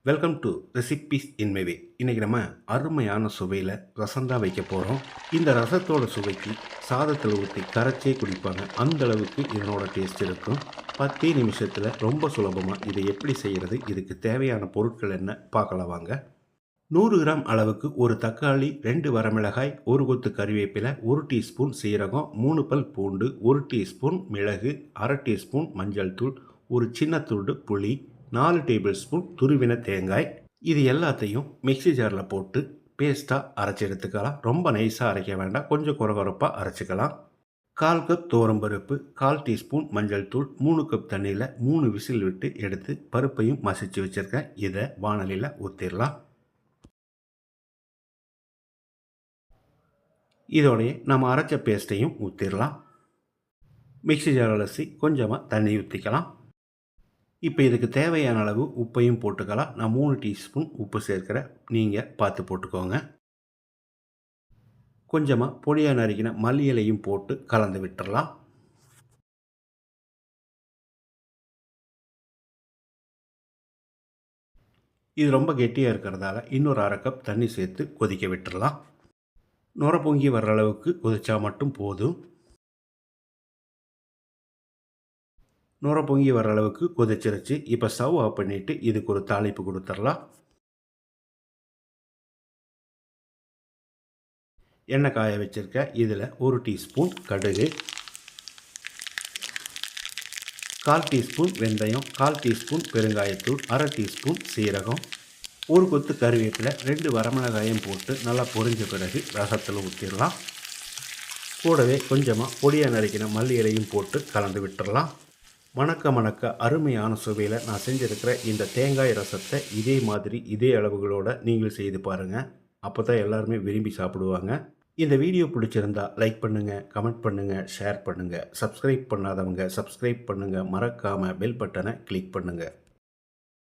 Welcome to recipes in my way. இன்றைக்கி நம்ம அருமையான சுவையில் ரசம் தான் வைக்க போகிறோம். இந்த ரசத்தோட சுவைக்கு சாதத்தில் ஊற்றி கரைச்சே குடிப்பாங்க. அந்த அளவுக்கு இதனோட டேஸ்ட் இருக்கும். 10 நிமிஷத்தில் ரொம்ப சுலபமாக இதை எப்படி செய்கிறது, இதுக்கு தேவையான பொருட்கள் என்ன பார்க்கலாம் வாங்க. 100 கிராம் அளவுக்கு ஒரு தக்காளி, 2 வரமிளகாய், 1 கொத்து கறிவேப்பிலை, 1 டீஸ்பூன் சீரகம், 3 பல் பூண்டு, 1 டீஸ்பூன் மிளகு, அரை டீஸ்பூன் மஞ்சள் தூள், ஒரு சின்ன துண்டு புளி, 4 டேபிள் ஸ்பூன் துருவின தேங்காய். இது எல்லாத்தையும் மிக்ஸி ஜாரில் போட்டு பேஸ்ட்டாக அரைச்சி எடுத்துக்கலாம். ரொம்ப நைஸாக அரைக்க வேண்டாம், கொஞ்சம் குறகுறப்பாக அரைச்சிக்கலாம். 1/4 கப் துவரம்பருப்பு, 1/4 டீஸ்பூன் மஞ்சள் தூள், 3 கப் தண்ணியில் 3 விசில் விட்டு எடுத்து பருப்பையும் மசிச்சு வச்சுருக்கேன். இதை வாணலியில் ஊற்றிடலாம். இதோடைய நம்ம அரைச்ச பேஸ்ட்டையும் ஊற்றிடலாம். மிக்ஸி ஜார் அலசி கொஞ்சமாக தண்ணி ஊற்றிக்கலாம். இப்போ இதுக்கு தேவையான அளவு உப்பையும் போட்டுக்கலாம். நான் 3 டீஸ்பூன் உப்பு சேர்க்கிறேன், நீங்கள் பார்த்து போட்டுக்கோங்க. கொஞ்சமாக பொடியாக நறுக்கின மல்லி இலையும் போட்டு கலந்து விட்டுறலாம். இது ரொம்ப கெட்டியாக இருக்கிறதால இன்னொரு அரை கப் தண்ணி சேர்த்து கொதிக்க விட்டுறலாம். நுர பொங்கி வர்ற அளவுக்கு கொதிச்சா மட்டும் போதும். நுர பொங்கி வர அளவுக்கு கொதிச்சிருச்சு. இப்போ ஸ்டவ் ஆஃப் பண்ணிவிட்டு இதுக்கு ஒரு தாளிப்பு கொடுத்துடலாம். எண்ணெய் காய வச்சுருக்கேன். இதில் 1 டீஸ்பூன் கடுகு, 1/4 டீஸ்பூன் வெந்தயம், 1/4 டீஸ்பூன் பெருங்காயத்தூள், அரை டீஸ்பூன் சீரகம், 1 கொத்து கறிவேப்பிலை, 2 வரமிளகாயும் போட்டு நல்லா பொரிஞ்ச பிறகு ரசத்தில் ஊற்றிடலாம். கூடவே கொஞ்சமாக பொடியாக நறுக்கின மல்லி இலையும் போட்டு கலந்து விட்டுடலாம். மணக்க அருமையான சுவையில் நான் செஞ்சுருக்கிற இந்த தேங்காய் ரசத்தை இதே மாதிரி இதே அளவுகளோடு நீங்கள் செய்து பாருங்கள். அப்போ தான் எல்லாருமே விரும்பி சாப்பிடுவாங்க. இந்த வீடியோ பிடிச்சிருந்தா லைக் பண்ணுங்கள், கமெண்ட் பண்ணுங்கள், ஷேர் பண்ணுங்கள். சப்ஸ்கிரைப் பண்ணாதவங்க சப்ஸ்கிரைப் பண்ணுங்கள். மறக்காமல் பெல் பட்டனை கிளிக் பண்ணுங்கள்.